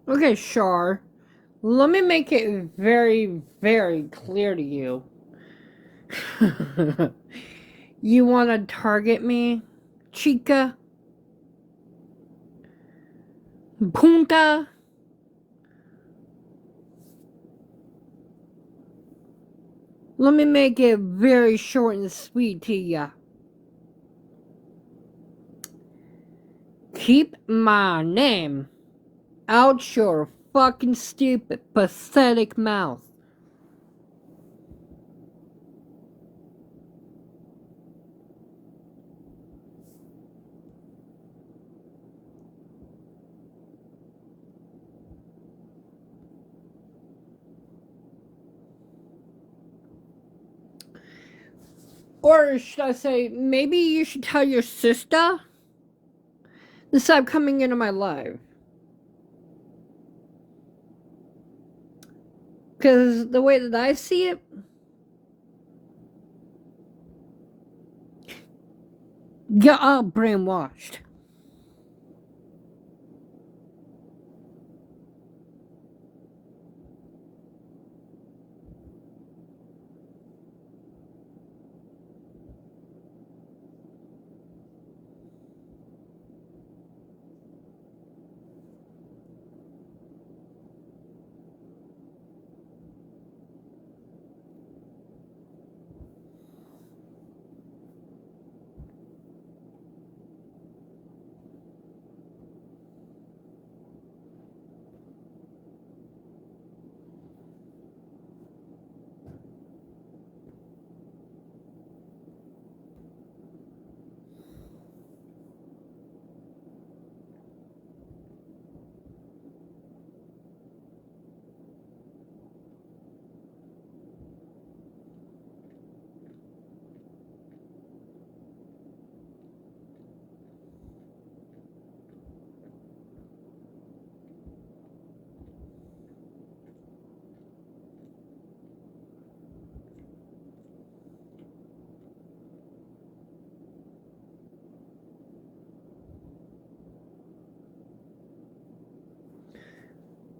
Okay, Shar. Let me make it very, very clear to you. You want to target me, chica? Punta? Let me make it very short and sweet to ya. Keep my name out your fucking stupid, pathetic mouth. Or should I say, maybe you should tell your sister to stop coming into my life. Because the way that I see it, you're all brainwashed.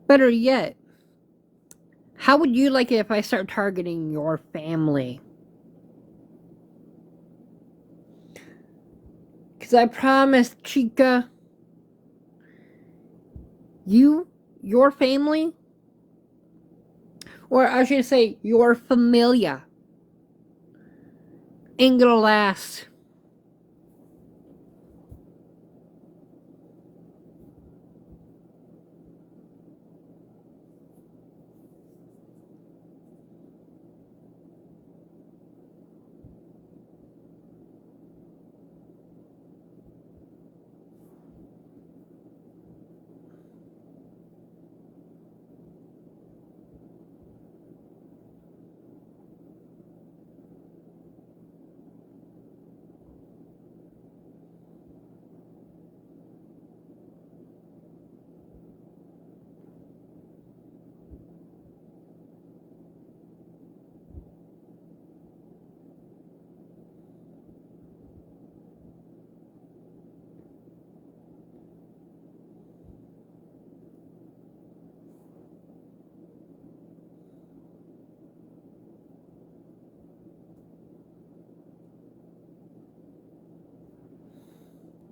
Better yet, how would you like it if I start targeting your family? Because I promise, chica, your family, or I should say, your familia, ain't gonna last.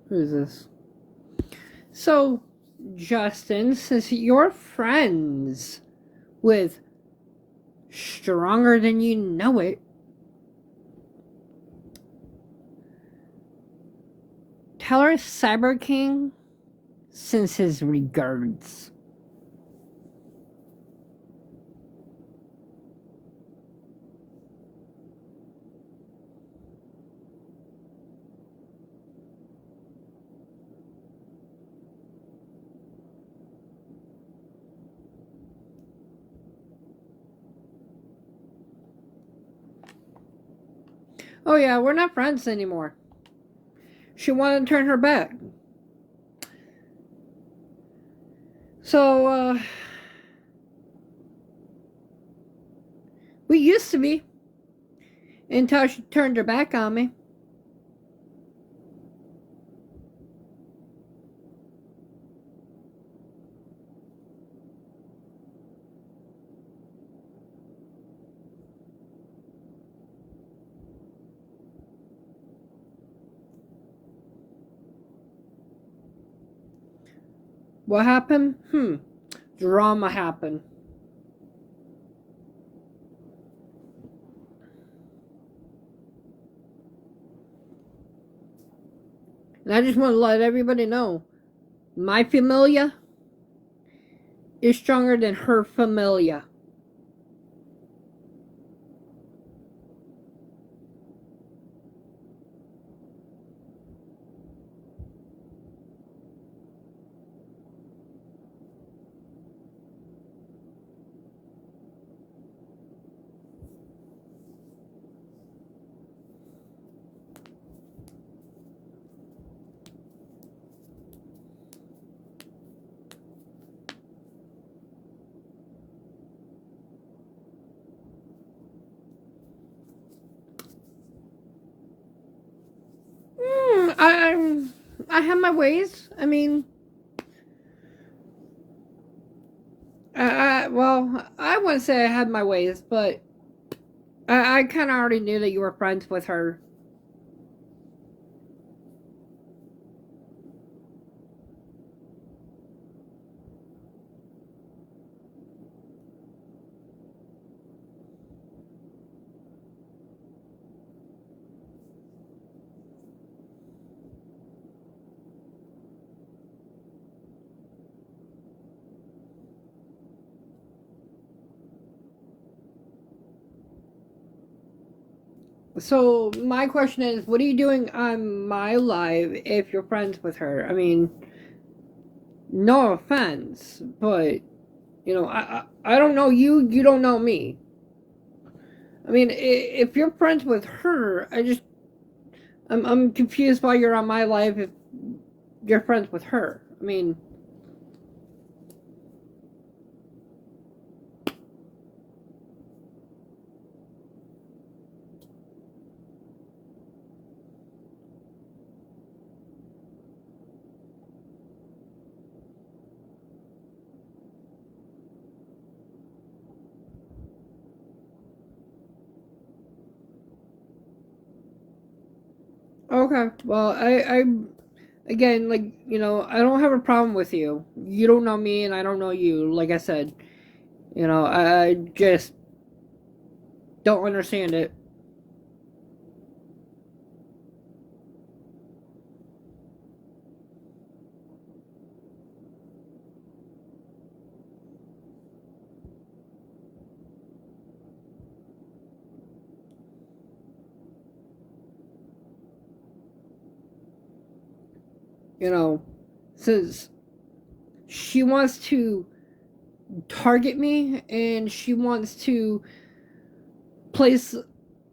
Who's this? So, Justin, since you're friends with Stronger Than You Know It, tell her Cyber King sends his regards. Oh yeah, we're not friends anymore. She wanted to turn her back. So, we used to be until she turned her back on me. What happened? Drama happened. And I just want to let everybody know, my familia is stronger than her familia. I have my ways. I mean, well, I wouldn't say I had my ways, but I kind of already knew that you were friends with her. So my question is, what are you doing on my live if you're friends with her? I mean, no offense, but I don't know you. You don't know me. I mean, if you're friends with her, I'm confused why you're on my live if you're friends with her. I mean, okay. Well, I again, like, I don't have a problem with you. You don't know me, and I don't know you. Like I said, I just don't understand it. You know, since she wants to target me and she wants to place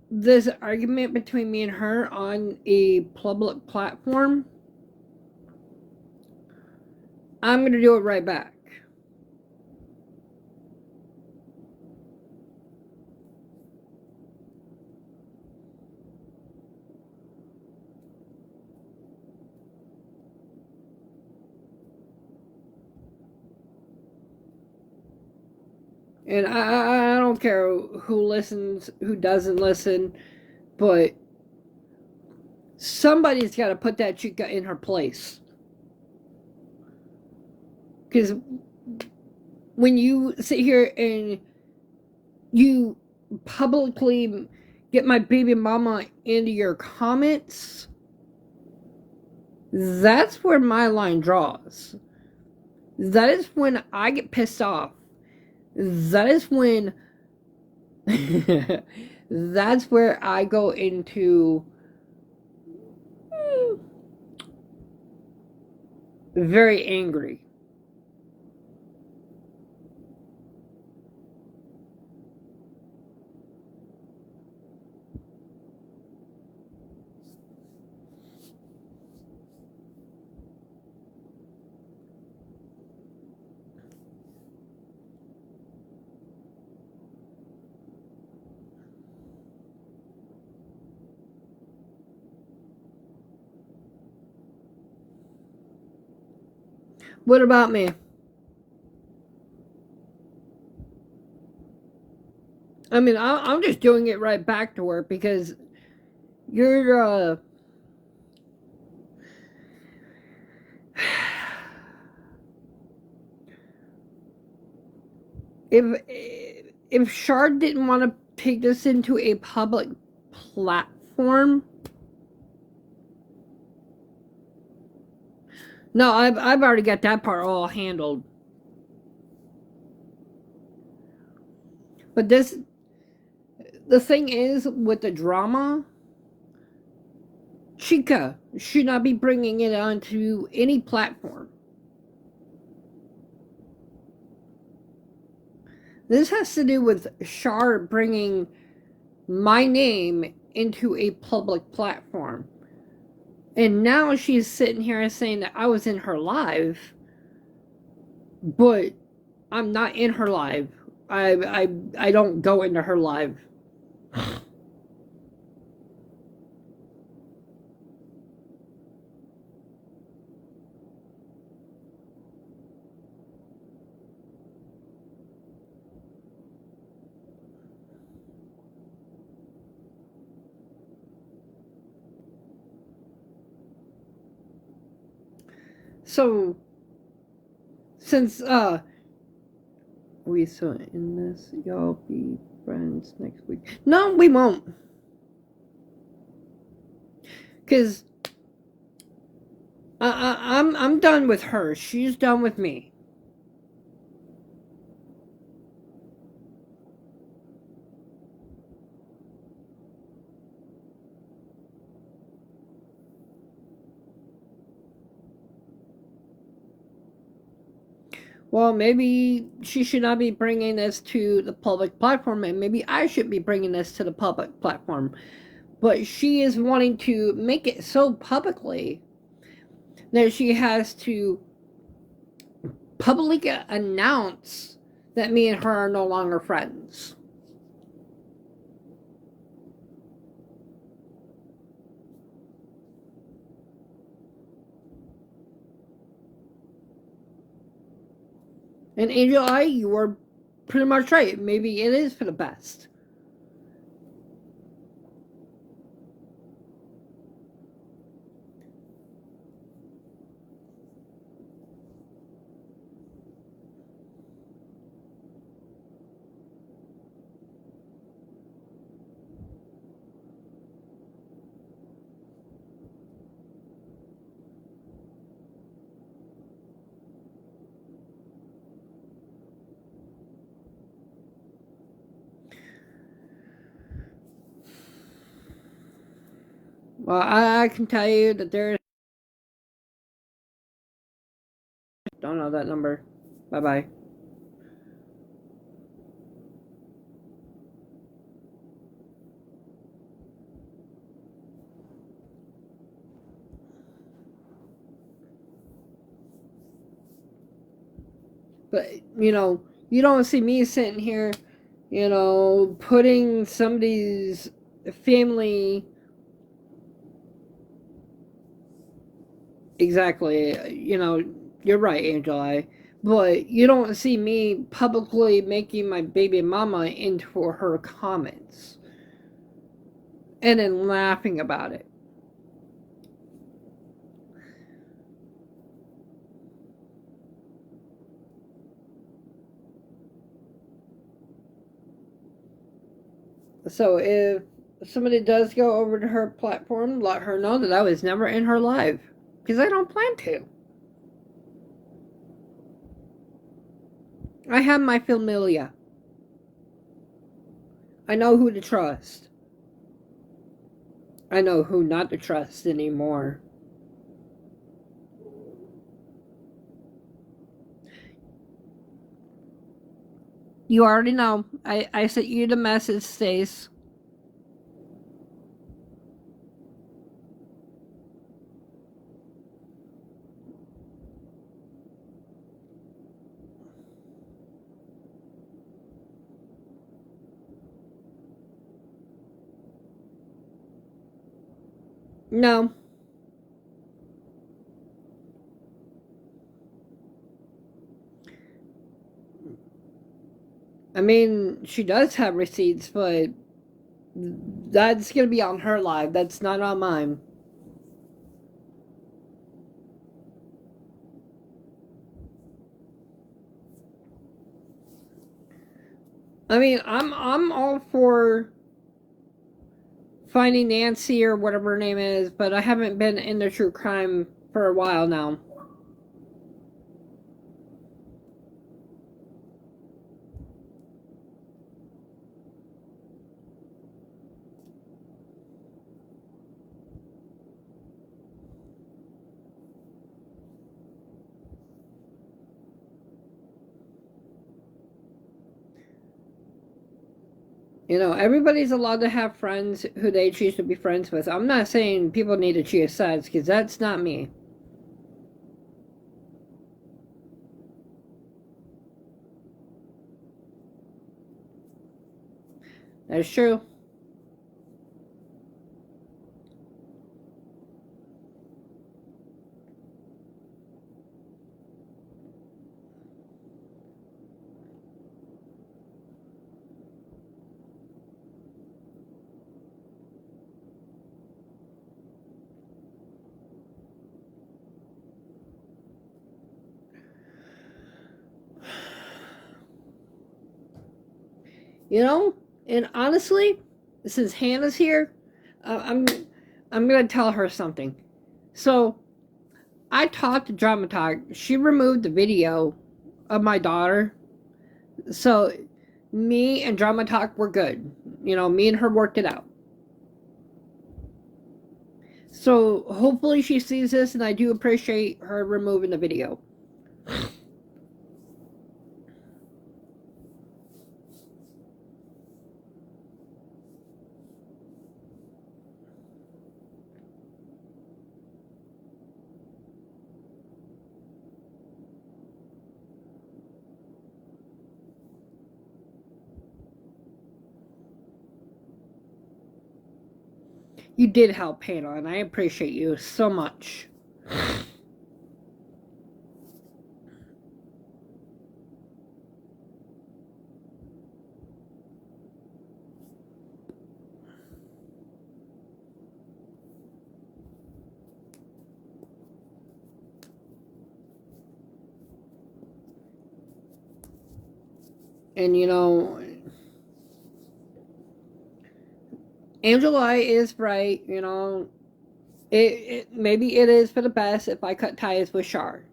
this argument between me and her on a public platform, I'm gonna do it right back. And I don't care who listens, who doesn't listen, but somebody's got to put that chica in her place. Because when you sit here and you publicly get my baby mama into your comments, that's where my line draws. That is when I get pissed off. That is when that's where I go into very angry. What about me? I mean, I'm just doing it right back to her because you're, if Shard didn't want to take this into a public platform, no, I've already got that part all handled. But the thing is with the drama, Chica should not be bringing it onto any platform. This has to do with Shard bringing my name into a public platform. And now she's sitting here saying that I was in her live, but I'm not in her live. I don't go into her live. So since we saw in this, y'all be friends next week. No, we won't. Cause I'm done with her. She's done with me. Well, maybe she should not be bringing this to the public platform, and maybe I should be bringing this to the public platform. But she is wanting to make it so publicly that she has to publicly announce that me and her are no longer friends. And Angel Eye, you were pretty much right. Maybe it is for the best. Well, I can tell you that there's. Don't know that number. Bye bye. But, you don't see me sitting here, putting somebody's family. Exactly. You're right, Angel Eye. But you don't see me publicly making my baby mama into her comments and then laughing about it. So if somebody does go over to her platform, let her know that I was never in her live. Because I don't plan to. I have my familia. I know who to trust. I know who not to trust anymore. You already know. I sent you the message, Stace. No. I mean, she does have receipts, but that's going to be on her live. That's not on mine. I mean, I'm all for finding Nancy or whatever her name is, but I haven't been into true crime for a while now. You know, everybody's allowed to have friends who they choose to be friends with. I'm not saying people need to choose sides because that's not me. That's true. You know, and honestly, since Hannah's here, I'm gonna tell her something. So I talked to Drama Talk. She removed the video of my daughter. So me and Drama Talk were good. You know, me and her worked it out. So hopefully she sees this, and I do appreciate her removing the video. You did help Hannah, and I appreciate you so much. And you know, Angela is right. You know, it maybe it is for the best if I cut ties with Shar.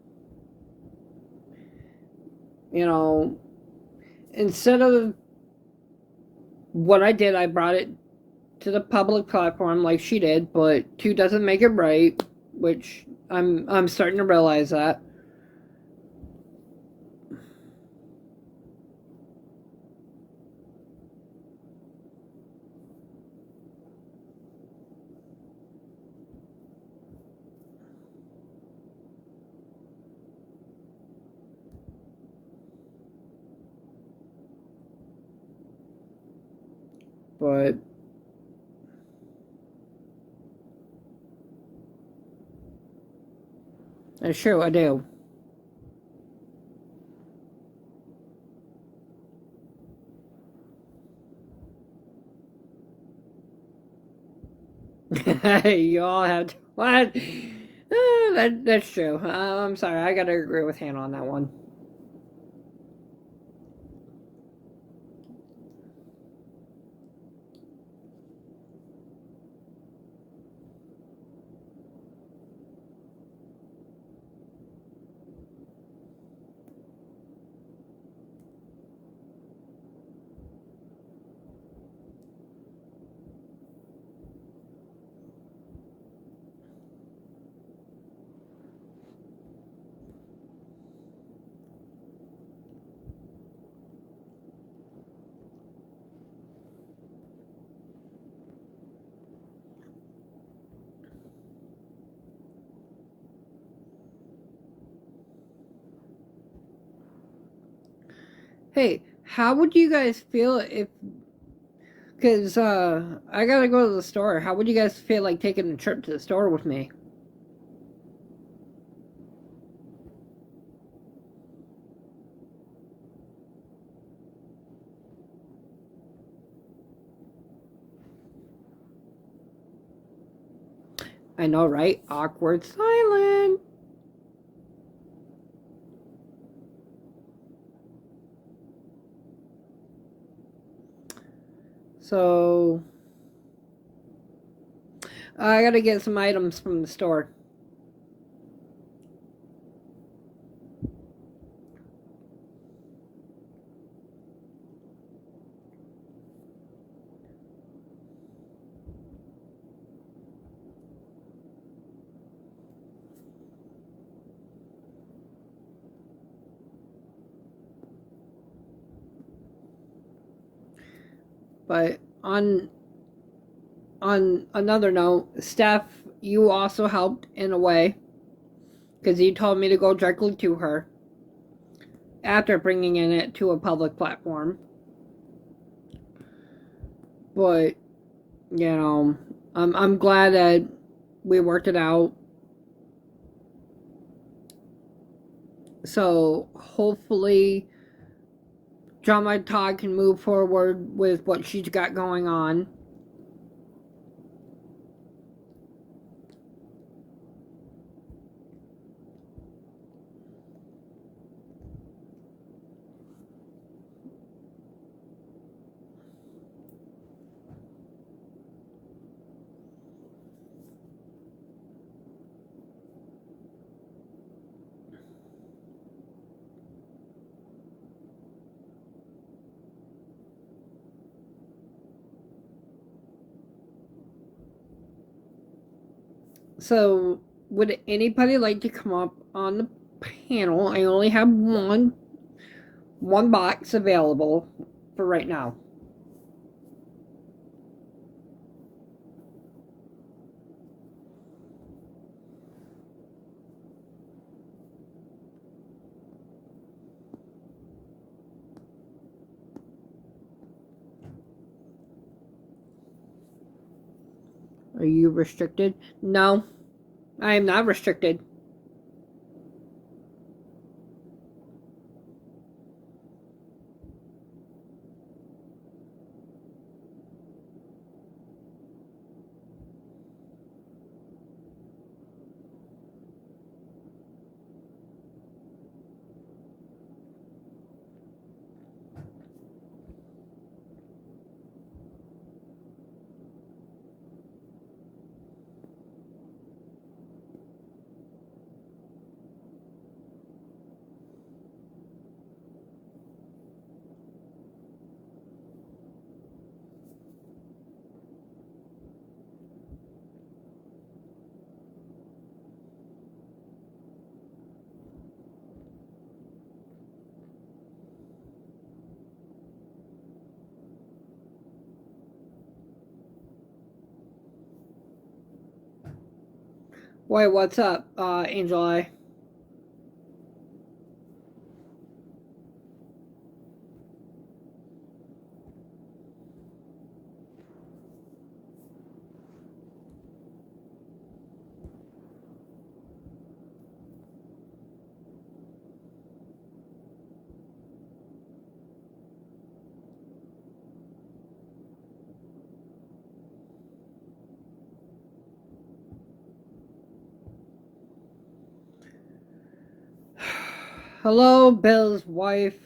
You know, instead of what I did, I brought it to the public platform like she did, but two doesn't make it right, which I'm starting to realize that. But that's true, I do. You all have to, what? That's true. I'm sorry, I gotta agree with Hannah on that one. Hey, how would you guys feel if, because I gotta go to the store. How would you guys feel like taking a trip to the store with me? I know, right? Awkward silence. So I gotta get some items from the store. But on another note, Steph, you also helped in a way because you told me to go directly to her after bringing in it to a public platform. But you know, I'm glad that we worked it out. So hopefully, Drama Talk can move forward with what she's got going on. So, would anybody like to come up on the panel? I only have one box available for right now. Are you restricted? No, I am not restricted. Wait, what's up, Angel Eye? Hello, Bill's wife.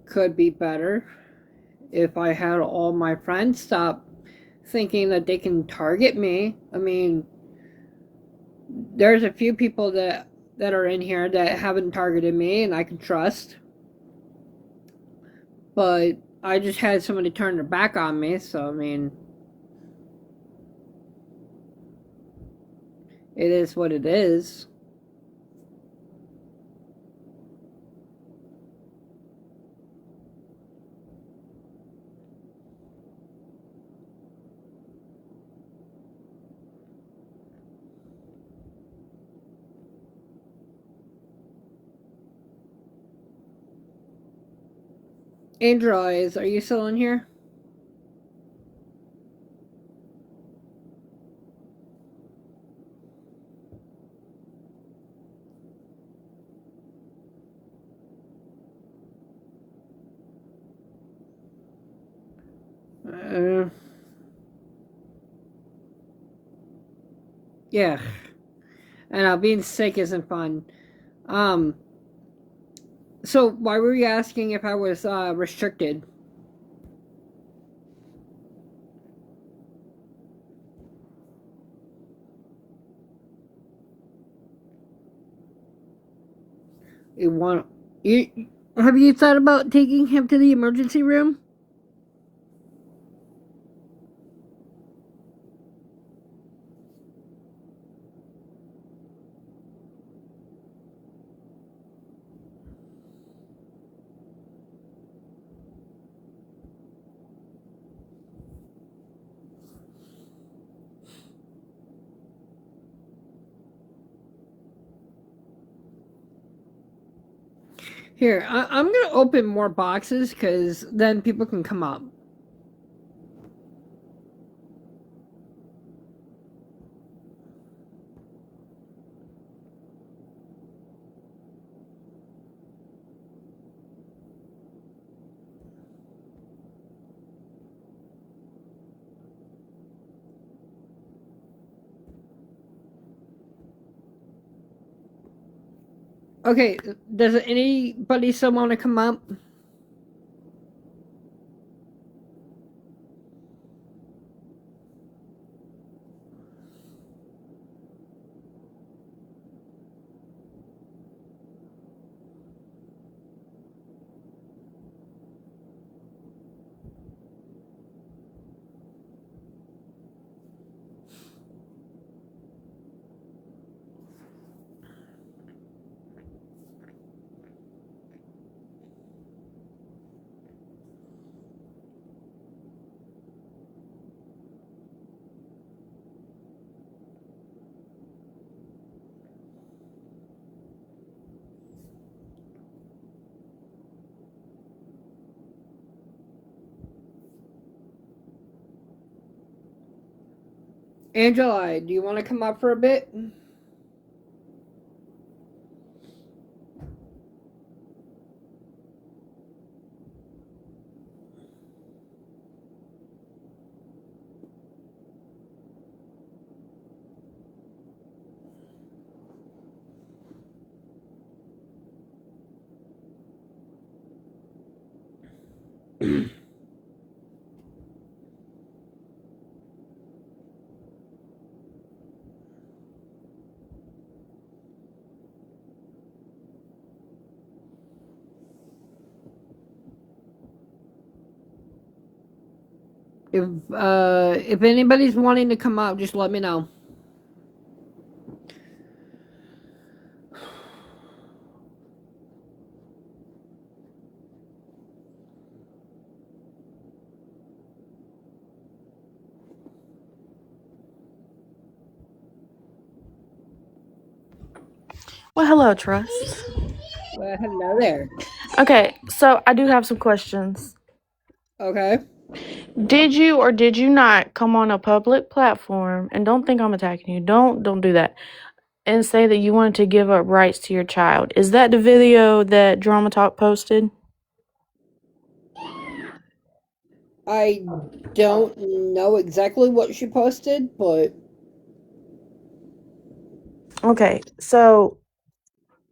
Could be better if I had all my friends stop thinking that they can target me. I mean, there's a few people that are in here that haven't targeted me and I can trust. But I just had somebody turn their back on me, so I mean, it is what it is. Androids, are you still in here? Uh, yeah. I know being sick isn't fun. Um. So why were you asking if I was restricted? You want you? Have you thought about taking him to the emergency room? Here, I'm gonna open more boxes because then people can come up. Okay, does anybody still want to come up? Angela, do you want to come up for a bit? If anybody's wanting to come up, just let me know. Well, hello, Trust. Well, hello there. Okay, so I do have some questions. Okay. Did you or did you not come on a public platform, and don't think I'm attacking you, don't do that, and say that you wanted to give up rights to your child? Is that the video that Drama Talk posted? I don't know exactly what she posted, but Okay, so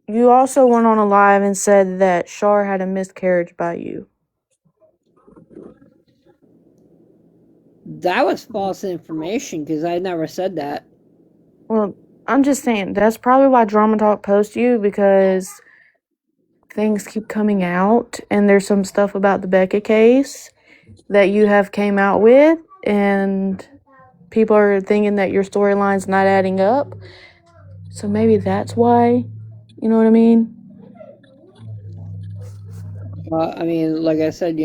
you also went on a live and said that Shar had a miscarriage by you. that was false information because I never said that. Well, I'm just saying that's probably why Drama Talk posts you, because things keep coming out, and there's some stuff about the Becca case that you have came out with, and people are thinking that your storyline's not adding up. So maybe that's why. You know what I mean? I mean, like I said,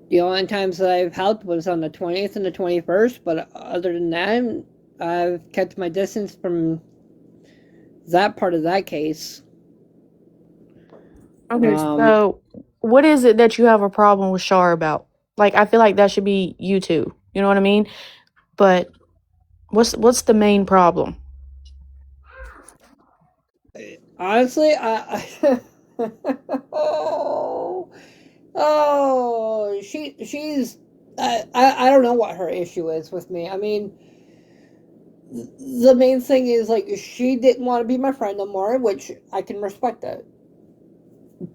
the only times that I've helped was on the 20th and the 21st, but other than that, I've kept my distance from that part of that case. Okay, Um, so what is it that you have a problem with Shar about? Like, I feel like that should be you two. You know what I mean? But what's the main problem? honestly, I Oh, she's I don't know what her issue is with me. I mean, the main thing is like she didn't want to be my friend no more, which I can respect that.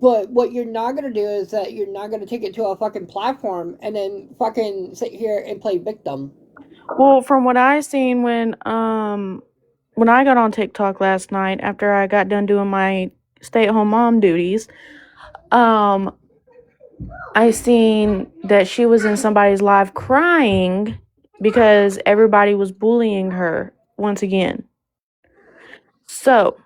But what you're not gonna do is that you're not gonna take it to a fucking platform and then fucking sit here and play victim. Well, from what I seen when I got on TikTok last night after I got done doing my stay-at-home mom duties, um I seen that she was in somebody's live crying because everybody was bullying her once again. So,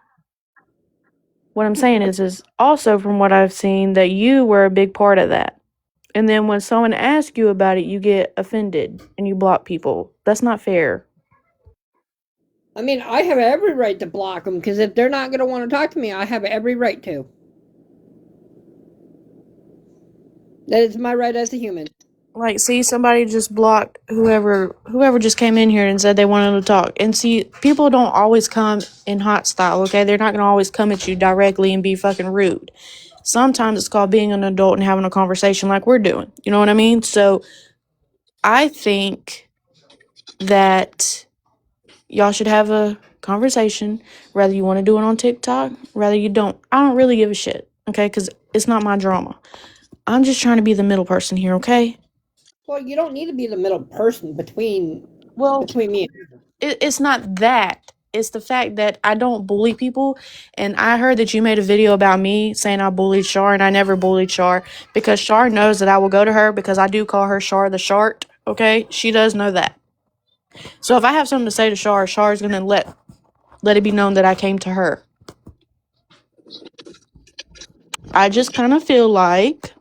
what I'm saying is also from what I've seen that you were a big part of that. And then when someone asks you about it, you get offended and you block people. That's not fair. I mean, I have every right to block them because if they're not gonna want to talk to me, I have every right to. That is my right as a human. Like, see, somebody just blocked whoever just came in here and said they wanted to talk. And see, people don't always come in hot style, okay? They're not gonna always come at you directly and be fucking rude. Sometimes it's called being an adult and having a conversation like we're doing. You know what I mean? So I think that y'all should have a conversation, whether you want to do it on TikTok, whether you don't. I don't really give a shit, okay? Because it's not my drama. I'm just trying to be the middle person here, okay? Well, you don't need to be the middle person Well, between me and her. it's not that. It's the fact that I don't bully people. And I heard that you made a video about me saying I bullied Shar, and I never bullied Shar because Shar knows that I will go to her because I do call her Shar the Shart, okay? She does know that. So if I have something to say to Shar, Shar's going to let it be known that I came to her. I just kind of feel like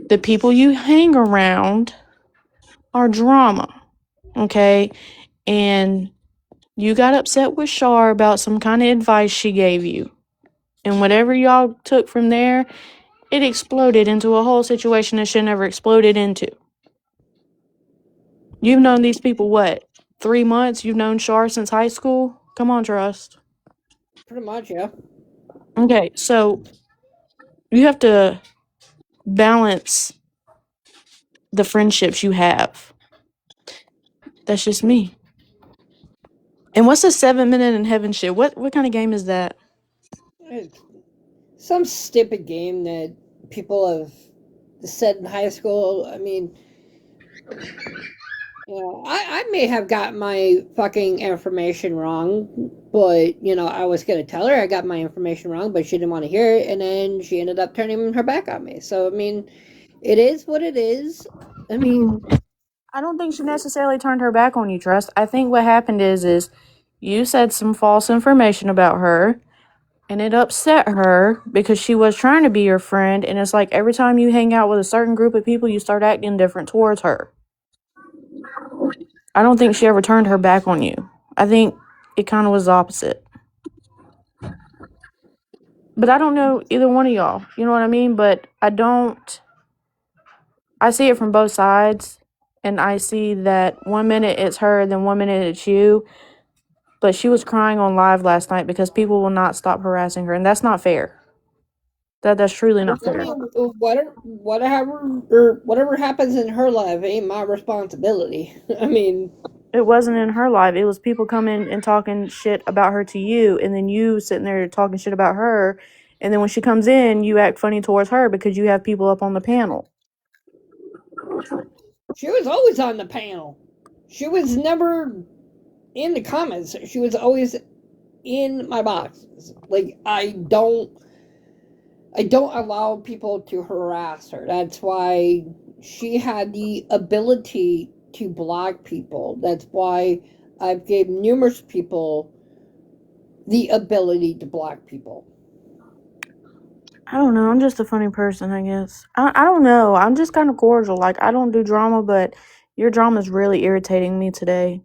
the people you hang around are drama, okay? And you got upset with Shar about some kind of advice she gave you. And whatever y'all took from there, it exploded into a whole situation it should never exploded into. You've known these people, what, 3 months? You've known Shar since high school? Come on, Trust. Pretty much, yeah. Okay, so you have to balance the friendships you have. That's just me. And what's a 7 minute in heaven shit? What kind of game is that? It's some stupid game that people have said in high school. I mean, I may have got my fucking information wrong, but I was gonna tell her I got my information wrong, but she didn't want to hear it, and then she ended up turning her back on me. So I mean, it is what it is. I mean, I don't think she necessarily turned her back on you, Trust. I think what happened is you said some false information about her and it upset her because she was trying to be your friend, and it's like every time you hang out with a certain group of people you start acting different towards her. I don't think she ever turned her back on you. I think it kind of was the opposite. But I don't know either one of y'all. You know what I mean? But I see it from both sides. And I see that 1 minute it's her, then 1 minute it's you. But she was crying on live last night because people will not stop harassing her. And that's not fair. That's truly not I fair. mean, whatever happens in her life ain't my responsibility. I mean, It wasn't in her life. It was people coming and talking shit about her to you, and then you sitting there talking shit about her. And then when she comes in, you act funny towards her because you have people up on the panel. she was always on the panel. She was never in the comments. She was always in my boxes. Like I don't allow people to harass her. That's why she had the ability to block people. That's why I've gave numerous people the ability to block people. I don't know. I'm just a funny person, I guess. I don't know. I'm just kind of cordial. Like, I don't do drama, but your drama is really irritating me today.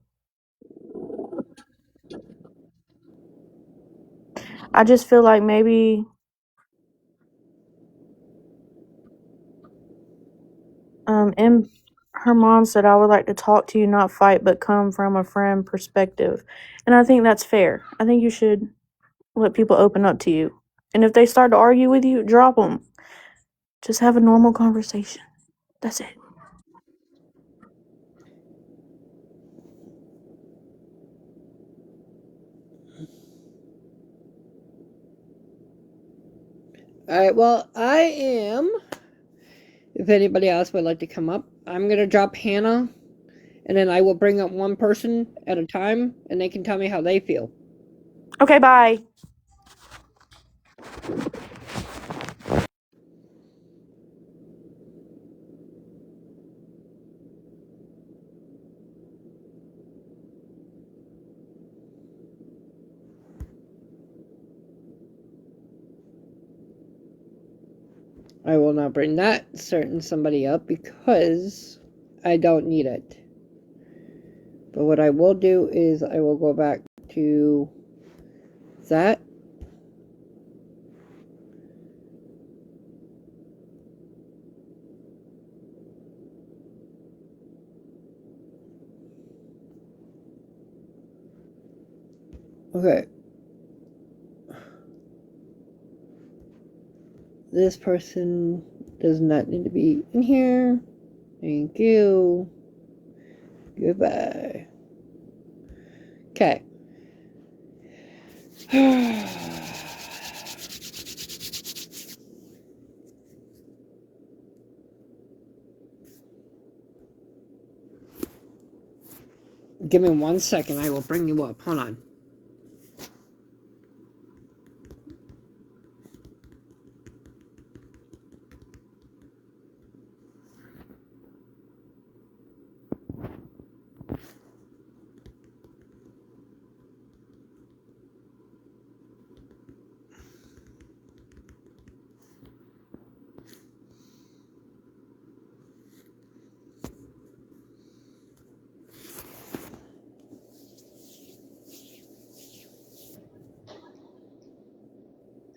I just feel like maybe and her mom said I would like to talk to you, not fight, but come from a friend perspective. And I think that's fair. I think you should let people open up to you. And if they start to argue with you, drop them. Just have a normal conversation. That's it. All right, well, I am. If anybody else would like to come up, I'm going to drop Hannah, and then I will bring up one person at a time, and they can tell me how they feel. Okay, bye. I will not bring that certain somebody up because I don't need it. But what I will do is I will go back to that. Okay. This person does not need to be in here. Thank you. Goodbye. Okay. Give me 1 second. I will bring you up. Hold on.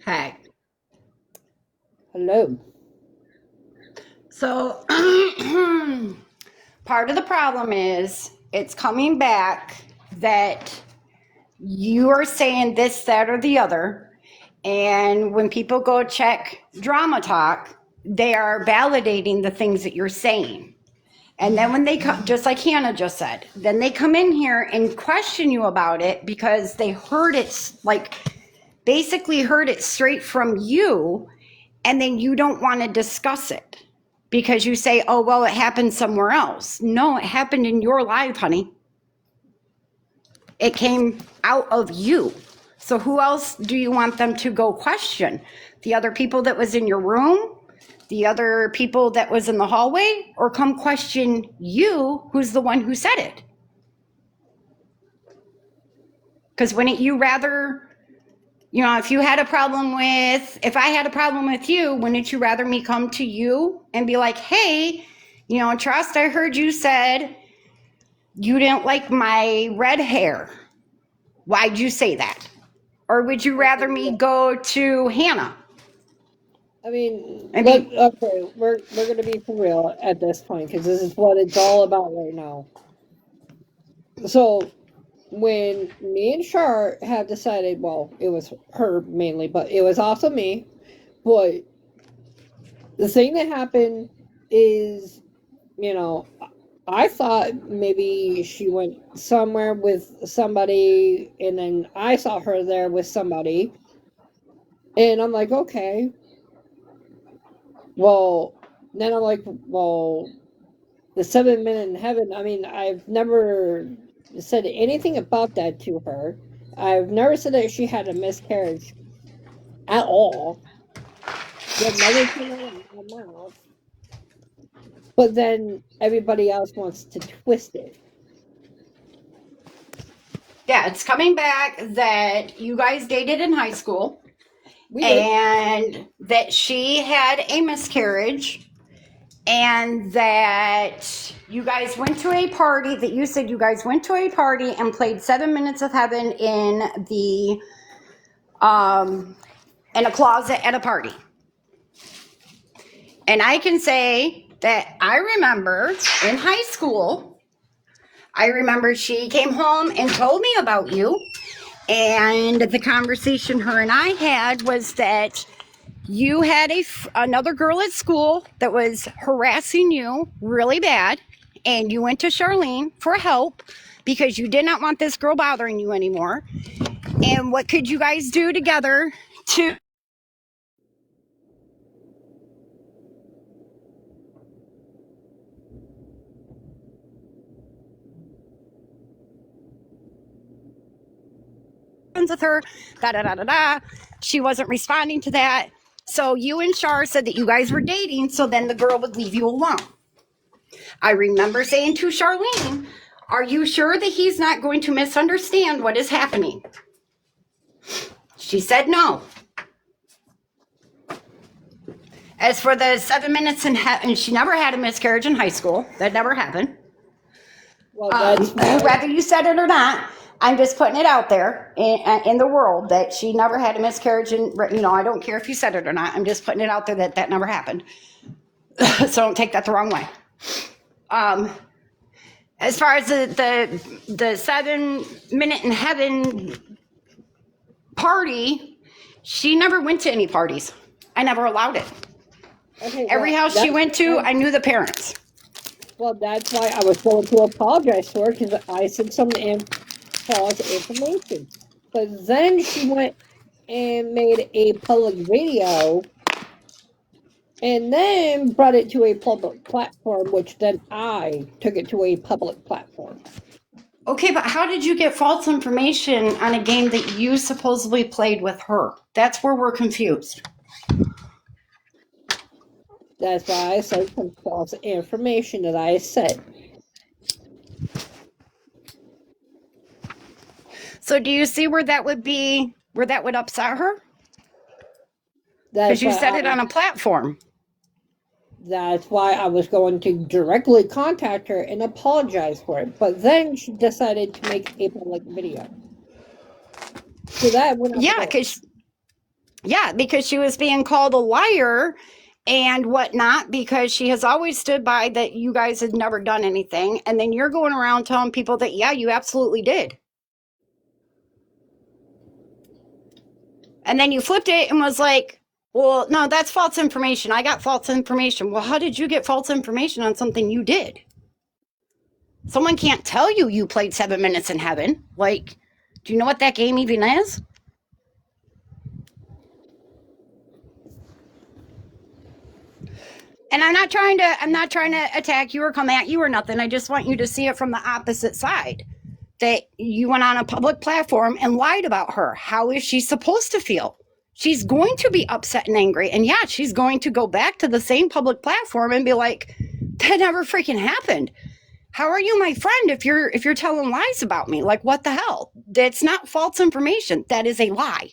Hey. Hello. So, part of the problem is it's coming back that you are saying this, that, or the other. And when people go check Drama Talk, they are validating the things that you're saying. And then when they come, just like Hannah just said, then they come in here and question you about it because they heard it, like basically heard it straight from you. And then you don't want to discuss it because you say, oh, well, it happened somewhere else. No, it happened in your life, honey. It came out of you. So who else do you want them to go question? The other people that was in your room? The other people that was in the hallway? Or come question you, who's the one who said it? Because wouldn't you rather, if you had a problem with, if I had a problem with you, wouldn't you rather me come to you and be like, hey, Trust, I heard you said you didn't like my red hair. Why'd you say that? Or would you rather me go to Hannah? I mean, And be, okay, we're gonna be for real at this point because this is what it's all about right now. So when me and Char have decided, well, it was her mainly, but it was also me. But the thing that happened is, you know, I thought maybe she went somewhere with somebody, and then I saw her there with somebody, and I'm like, okay, well, then I'm like, well, the 7 minute in heaven. I mean, I've never said anything about that to her. I've never said that she had a miscarriage at all. That never came out of my mouth. But then everybody else wants to twist it. yeah, it's coming back that you guys dated in high school We did. and that she had a miscarriage and that you guys went to a party, that you said you guys went to a party and played 7 minutes of heaven in a closet at a party. And I can say that I remember in high school, I remember she came home and told me about you. And the conversation her and I had was that You had another girl at school that was harassing you really bad, and you went to Charlene for help because you did not want this girl bothering you anymore. And what could you guys do together to with her? Da da da da da. She wasn't responding to that. So you and Char said that you guys were dating, so then the girl would leave you alone. I remember saying to Charlene, are you sure that he's not going to misunderstand what is happening? She said no. As for the 7 minutes and she never had a miscarriage in high school. That never happened. Well, that's Whether you said it or not, I'm just putting it out there in the world that she never had a miscarriage. And, I don't care if you said it or not. I'm just putting it out there that never happened. So don't take that the wrong way. As far as the 7 minute in heaven party, she never went to any parties. I never allowed it. okay. Every house she went to, I knew the parents. Well, that's why I was going to apologize to her, because I said some false information. But then she went and made a public video and then brought it to a public platform, which then I took it to a public platform. Okay, but how did you get false information on a game that you supposedly played with her? That's where we're confused. That's why I said some false information that I said. So do you see where that would upset her? That's Because you why said it on a platform. That's why I was going to directly contact her and apologize for it. But then she decided to make a public video. So that went because she was being called a liar and whatnot, because she has always stood by that you guys had never done anything. And then you're going around telling people that, yeah, you absolutely did. And then you flipped it and was like, well, no, that's false information. I got false information. Well, how did you get false information on something you did? Someone can't tell you played 7 minutes in heaven. Like, do you know what that game even is? And I'm not trying to attack you or come at you or nothing. I just want you to see it from the opposite side. That you went on a public platform and lied about her. How is she supposed to feel? She's going to be upset and angry. And yeah, she's going to go back to the same public platform and be like, that never freaking happened. How are you my friend if you're telling lies about me? Like, what the hell? That's not false information. That is a lie.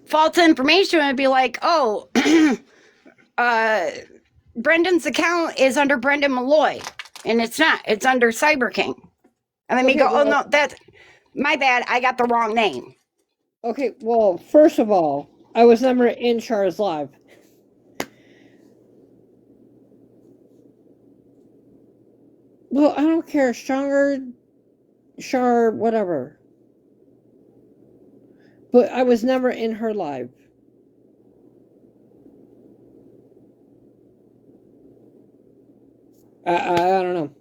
False information would be like, oh, Brendan's account is under Brendan Malloy, and it's not. It's under Cyber King. And then we go, oh no, that's my bad. I got the wrong name. Okay, well, first of all, I was never in Char's live. Well, I don't care. Char, whatever. But I was never in her live. I don't know.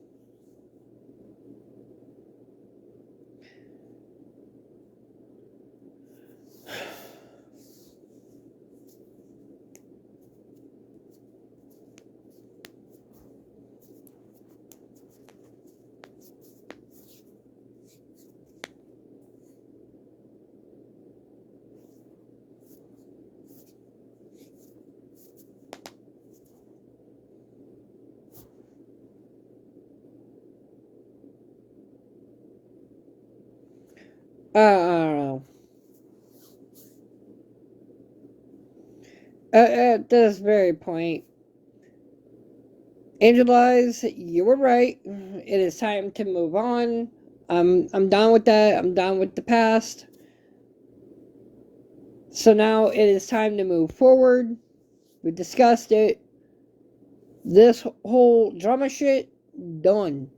I don't know. At this very point, Angel Eyes, you were right. It is time to move on. I'm done with that. I'm done with the past. So now it is time to move forward. We discussed it. This whole drama shit, done.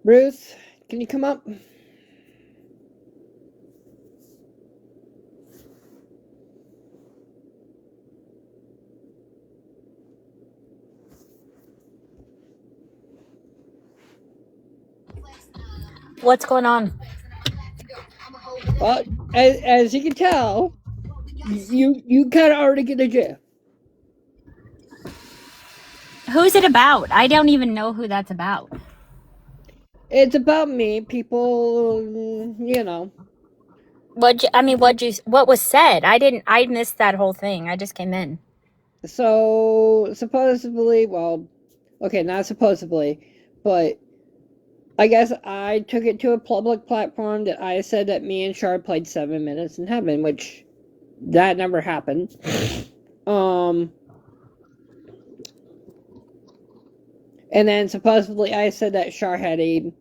Ruth, can you come up? What's going on? Well, as you can tell, you kind of already get a gist. Who's it about? I don't even know who that's about. It's about me. People, What was said? I missed that whole thing. I just came in. So supposedly, well, okay, not supposedly, but I guess I took it to a public platform that I said that me and Shar played 7 minutes in heaven, which that never happened. And then supposedly I said that Shar had a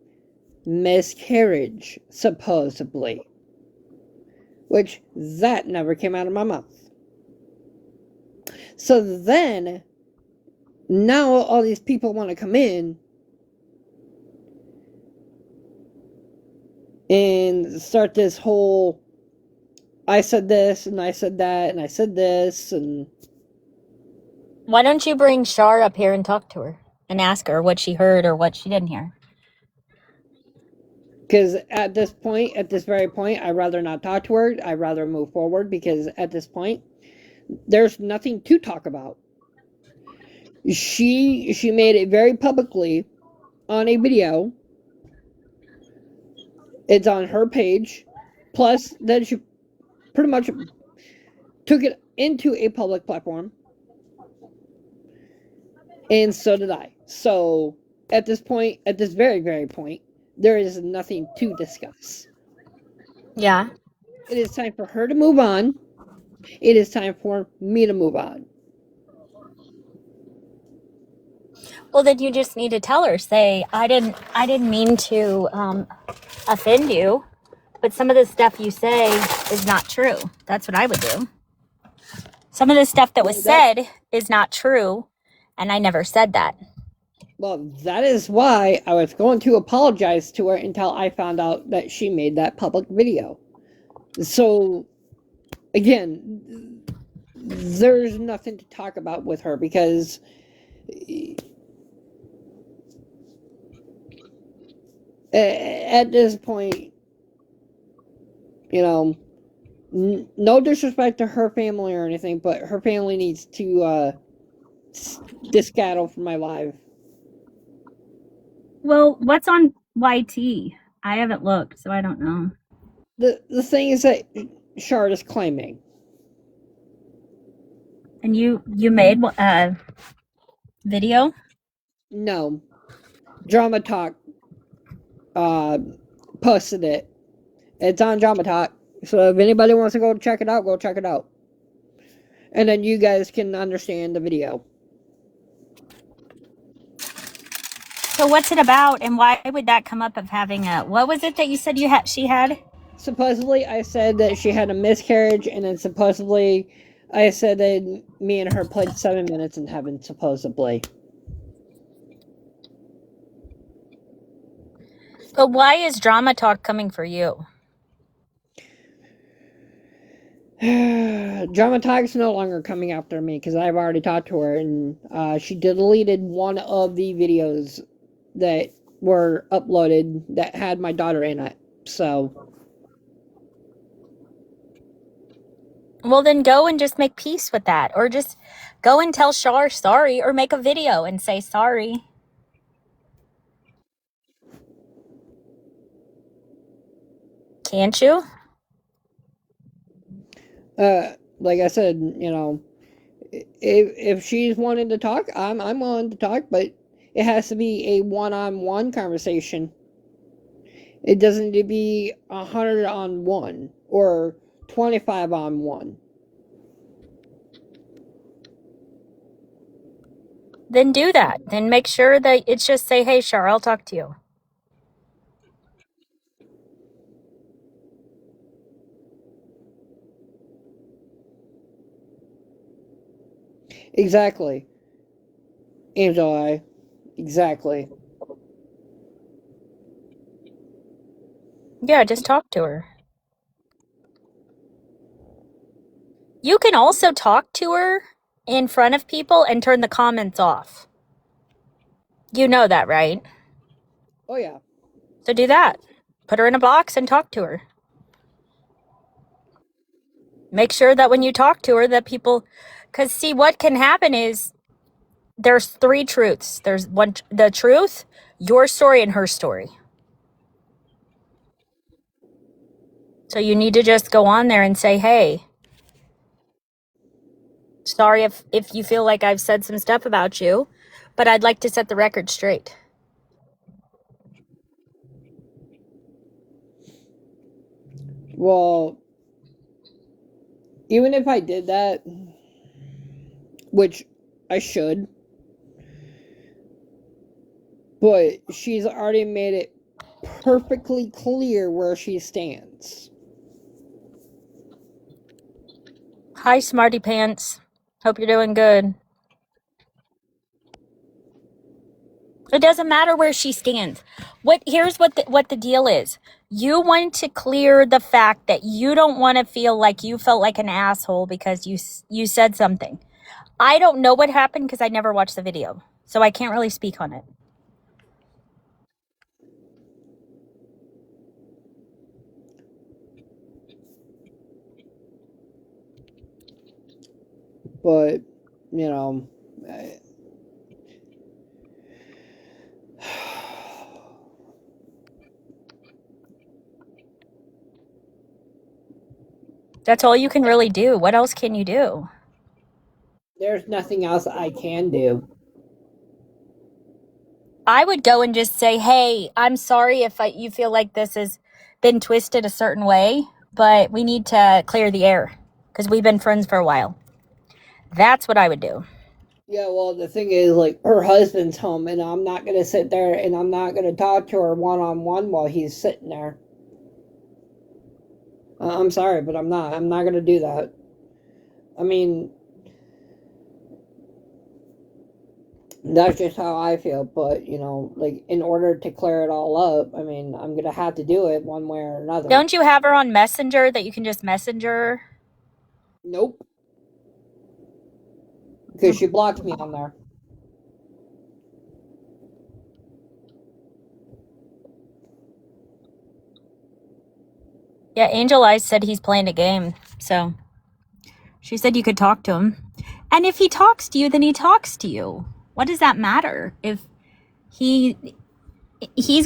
miscarriage, supposedly, which that never came out of my mouth. So then, now all these people want to come in and start this whole I said this and I said that and I said this, and Why don't you bring Shar up here and talk to her and ask her what she heard or what she didn't hear? because at this very point, I'd rather not talk to her. I'd rather move forward because at this point, there's nothing to talk about. She made it very publicly on a video. It's on her page. Plus, then she pretty much took it into a public platform. And so did I. So at this point, at this very, very point, there is nothing to discuss. Yeah. It is time for her to move on. It is time for me to move on. Well, then you just need to tell her. Say, I didn't mean to offend you, but some of the stuff you say is not true. That's what I would do. Some of the stuff that was said is not true, and I never said that. Well, that is why I was going to apologize to her until I found out that she made that public video. So, again, there's nothing to talk about with her because at this point, no disrespect to her family or anything, but her family needs to discattle from my life. Well, what's on YT? I haven't looked, so I don't know. The thing is that Shard is claiming. And you made a video? No. Drama Talk posted it. It's on Drama Talk. So if anybody wants to go check it out, go check it out. And then you guys can understand the video. So what's it about, and why would that come up of having a? What was it that you said she had? Supposedly, I said that she had a miscarriage, and then supposedly, I said that me and her played 7 minutes in heaven. Supposedly. But why is Drama Talk coming for you? Drama Talk's no longer coming after me because I've already talked to her, and she deleted one of the videos that were uploaded that had my daughter in it. So, Well, then go and just make peace with that, or just go and tell Shar sorry, or make a video and say sorry. Can't you? like I said, if she's wanting to talk, I'm willing to talk, but it has to be a one-on-one conversation. It doesn't need to be 100 on one or 25 on one. Then do that. Then make sure that it's just say, hey, Shar, I'll talk to you. Exactly. Angel Eye. Exactly. Yeah, just talk to her. You can also talk to her in front of people and turn the comments off. You know that, right? Oh yeah. So do that. Put her in a box and talk to her. Make sure that when you talk to her that people, because see, what can happen is there's three truths. There's one, the truth, your story, and her story. So you need to just go on there and say, hey, sorry if you feel like I've said some stuff about you, but I'd like to set the record straight. Well, even if I did that, which I should, but she's already made it perfectly clear where she stands. Hi, Smarty Pants. Hope you're doing good. It doesn't matter where she stands. Here's what the deal is. You want to clear the fact that you don't want to feel like you felt like an asshole because you said something. I don't know what happened because I never watched the video, so I can't really speak on it. But, you know, I, That's all you can really do. What else can you do? there's nothing else I can do. I would go and just say, hey, I'm sorry if you feel like this has been twisted a certain way, but we need to clear the air because we've been friends for a while. That's what I would do. Yeah, well, the thing is, like, her husband's home, and I'm not gonna sit there and I'm not gonna talk to her one on one while he's sitting there. I'm sorry, but I'm not. I'm not gonna do that. I mean, that's just how I feel. But you know, like, in order to clear it all up, I mean, I'm gonna have to do it one way or another. Don't you have her on Messenger that you can just messenger? Nope, because she blocked me on there. Yeah, Angel Eyes said he's playing a game, so she said you could talk to him. And if he talks to you, then he talks to you. What does that matter? If he's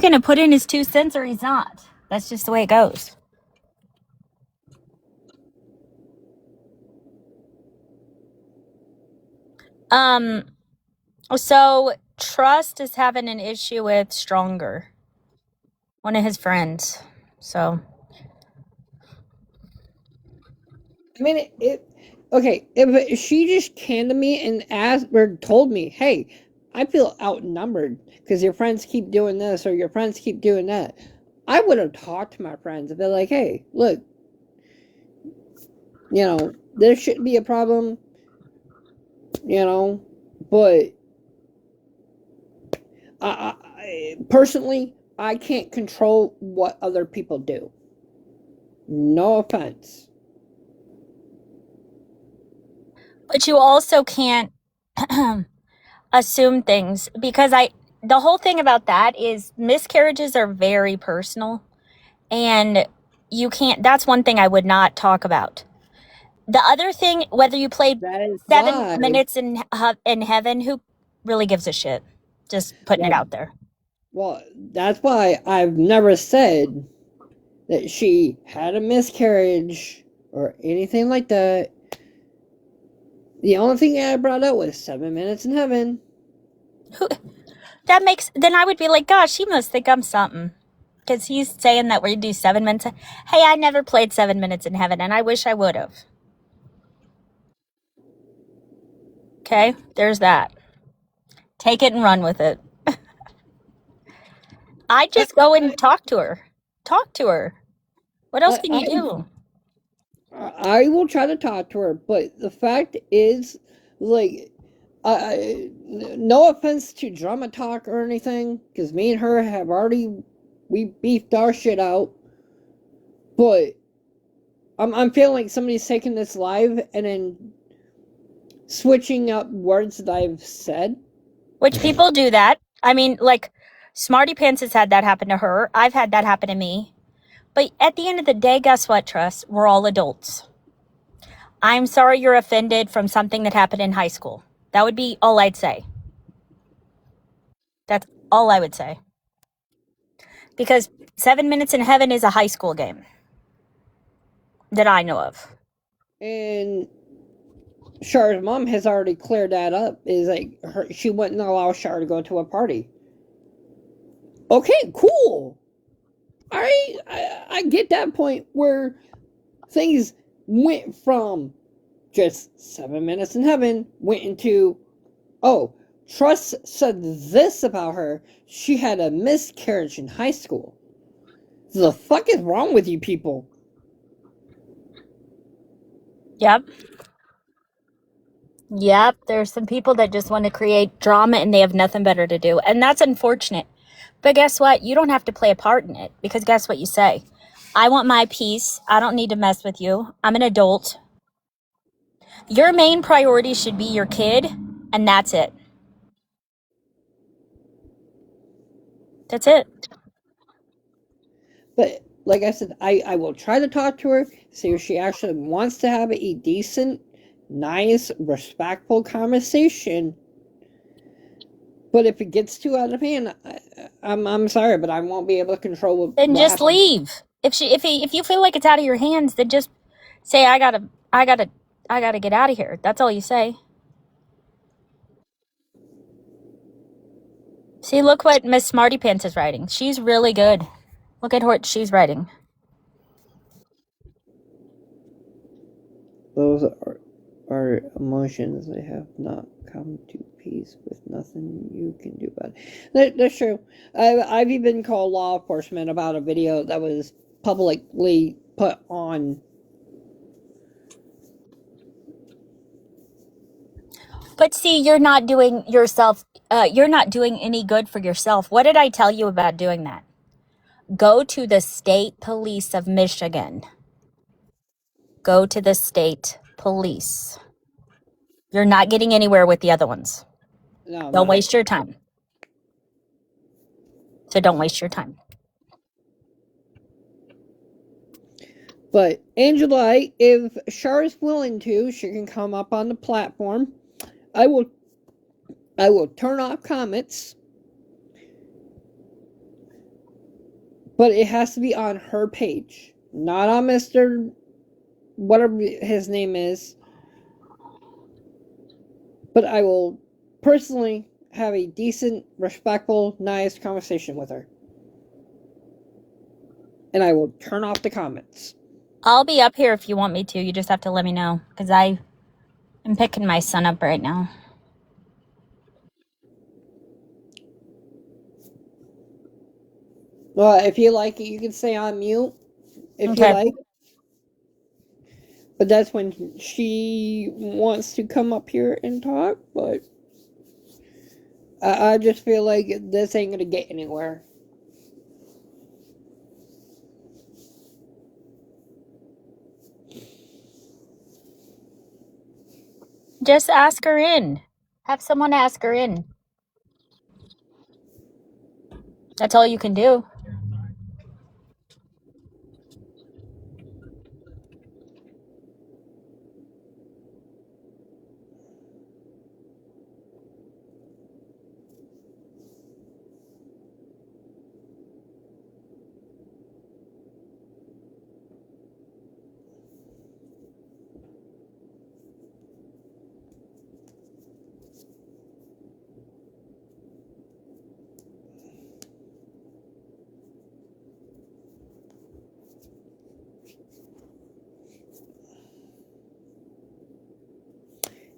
going to put in his 2 cents or he's not. That's just the way it goes. So Trust is having an issue with Stronger, one of his friends. So I mean, okay, if she just came to me and asked or told me, hey, I feel outnumbered because your friends keep doing this or your friends keep doing that, I would have talked to my friends and be like, hey, look, you know, there shouldn't be a problem, you know, but personally, I can't control what other people do. No offense. but you also can't assume things because the whole thing about that is miscarriages are very personal and you can't, that's one thing I would not talk about. The other thing, whether you played That is 7 minutes in heaven, who really gives a shit? Just putting it well, out there. well, that's why I've never said that she had a miscarriage or anything like that. The only thing I brought up was 7 minutes in heaven. Who, that makes, then I would be like, gosh, he must think I'm something. Because he's saying that we do 7 minutes. Hey, I never played 7 minutes in heaven, and I wish I would have. Okay, there's that. Take it and run with it. I just go and talk to her. Talk to her. What else can you do? I will try to talk to her, but the fact is, like, no offense to Drama Talk or anything, because me and her have already we beefed our shit out. But I'm feeling like somebody's taking this live and then switching up words that I've said. Which people do that. I mean, like, Smarty Pants has had that happen to her. I've had that happen to me. But at the end of the day, guess what, Trust? We're all adults. I'm sorry you're offended from something that happened in high school. That would be all I'd say. That's all I would say. Because 7 Minutes in Heaven is a high school game that I know of. And Char's mom has already cleared that up. Is like she wouldn't allow Char to go to a party. Okay, cool. I get that point where things went from just 7 minutes in heaven went into, oh, Trust said this about her. She had a miscarriage in high school. The fuck is wrong with you people? Yep. Yep. There's some people that just want to create drama and they have nothing better to do. And that's unfortunate. But guess what? You don't have to play a part in it because guess what you say? I want my peace. I don't need to mess with you. I'm an adult. Your main priority should be your kid, and that's it. That's it. But like I said, I will try to talk to her, see if she actually wants to have a decent, nice, respectful conversation. But if it gets too out of hand, I'm sorry, but I won't be able to control what Then just happens. leave. If you feel like it's out of your hands, then just say I gotta get out of here. That's all you say. See, look what Miss Smarty Pants is writing. She's really good. Look at what she's writing. Those are emotions that have not come to peace with nothing you can do about it. That's true. I've even called law enforcement about a video that was publicly put on. But see, you're not doing any good for yourself. What did I tell you about doing that? Go to the state police of Michigan. Go to the state police. You're not getting anywhere with the other ones. No, Don't no. waste your time. So don't waste your time. But Angela, if Char is willing to, she can come up on the platform. I will turn off comments, but it has to be on her page, not on Mr. whatever his name is. But I will personally have a decent, respectful, nice conversation with her. And I will turn off the comments. I'll be up here if you want me to. You just have to let me know because I am picking my son up right now. Well, if you like it, you can stay on mute if you Okay. like. But that's when she wants to come up here and talk. But I just feel like this ain't gonna get anywhere. Just ask her in. Have someone ask her in. That's all you can do.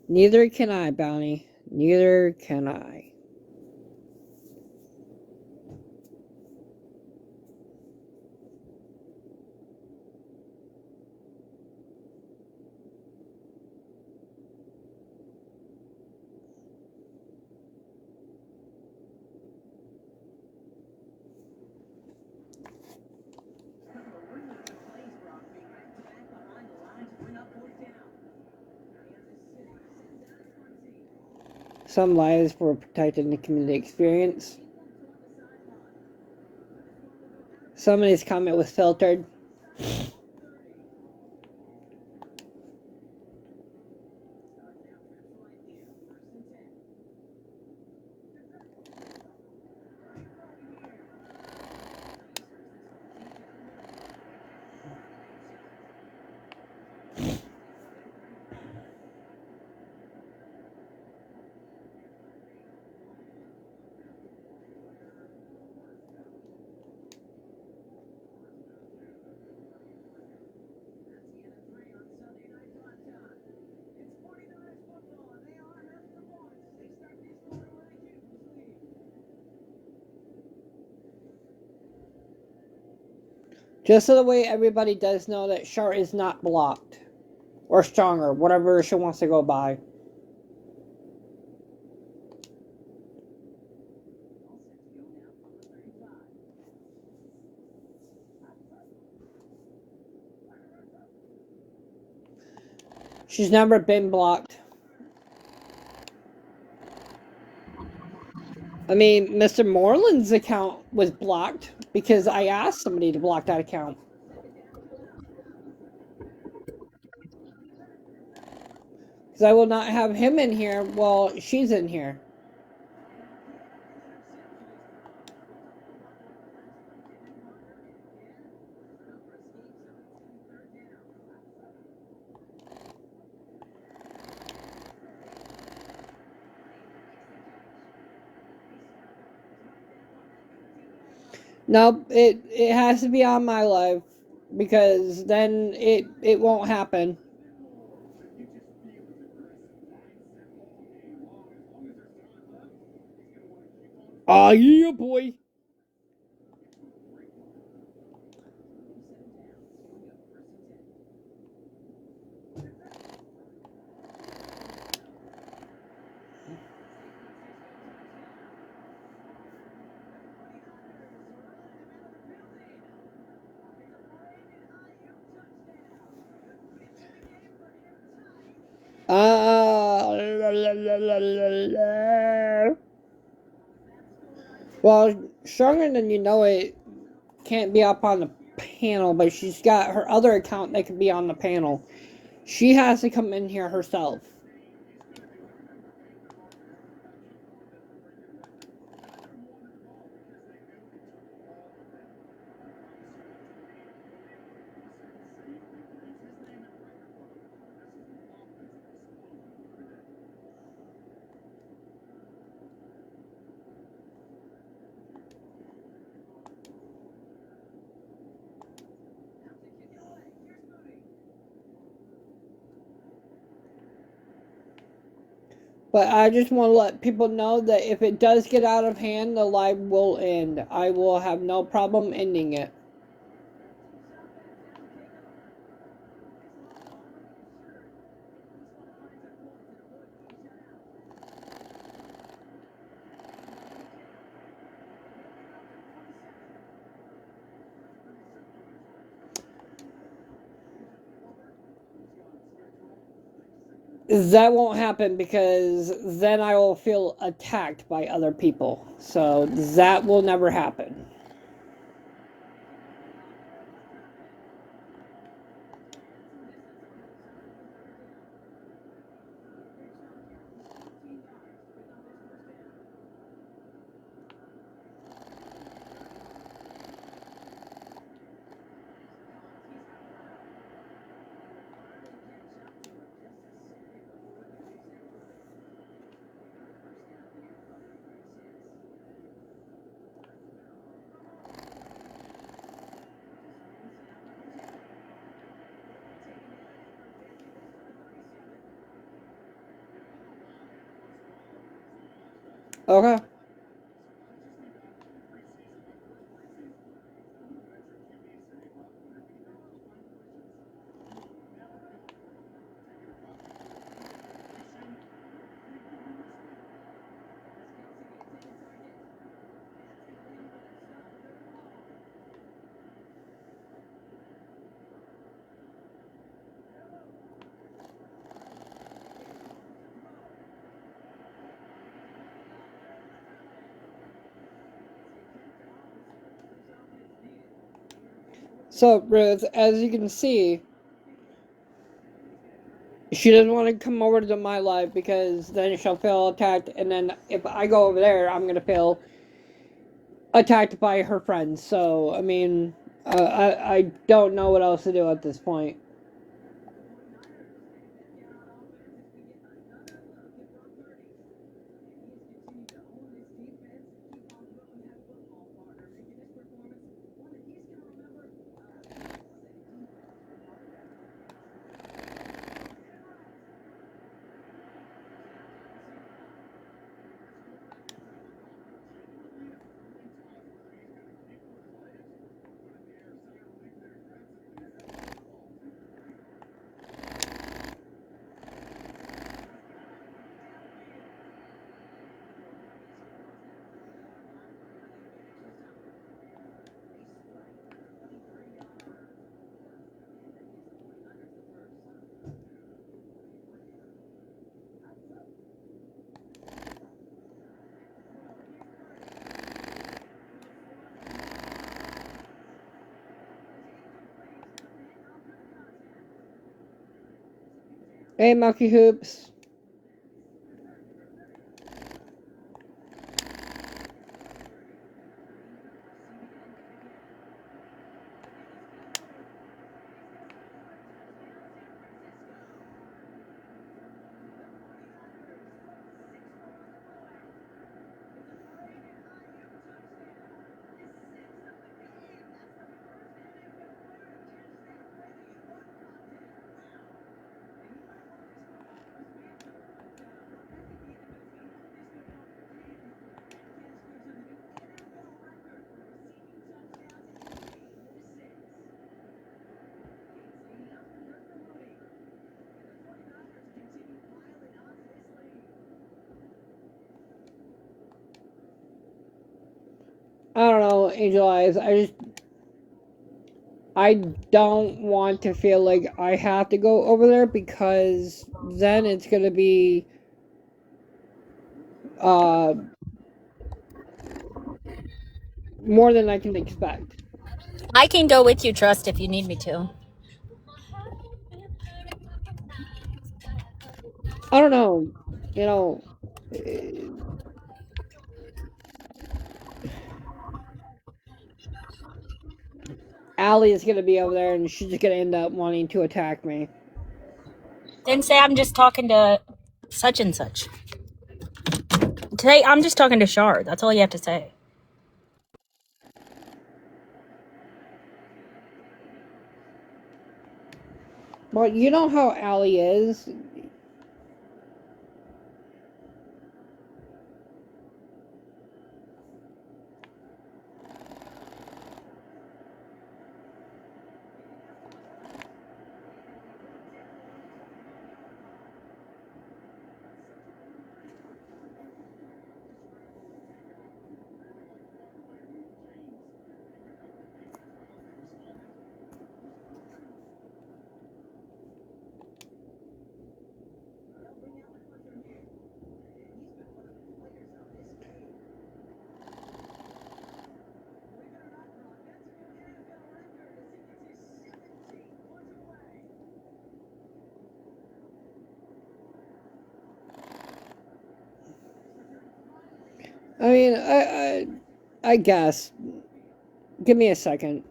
Neither can I, Bounty. Neither can I. Some lives were protected in the community experience. Some of these comment was filtered. Just so the way everybody does know that Char is not blocked. Or stronger, whatever she wants to go by. She's never been blocked. I mean, Mr. Moreland's account was blocked because I asked somebody to block that account. Because I will not have him in here while she's in here. Nope, it has to be on my live because then it won't happen. Oh yeah, boy. Well, Stronger Than You Know It can't be up on the panel, but she's got her other account that can be on the panel. She has to come in here herself. But I just want to let people know that if it does get out of hand, the live will end. I will have no problem ending it. That won't happen because then I will feel attacked by other people. So that will never happen. Okay. So, Ruth, as you can see, she doesn't want to come over to my live because then she'll feel attacked, and then if I go over there, I'm gonna feel attacked by her friends. So, I mean, I don't know what else to do at this point. Hey, Monkey Hoops. I don't know, Angel Eyes. I don't want to feel like I have to go over there because then it's gonna be uh more than I can expect. I can go with you, Trust, if you need me to. I don't know. You know, eh, Allie is gonna be over there, and she's just gonna end up wanting to attack me. Then say I'm just talking to such and such. Today I'm just talking to Shar. That's all you have to say. Well, you know how Allie is. I mean, I guess. Give me a second.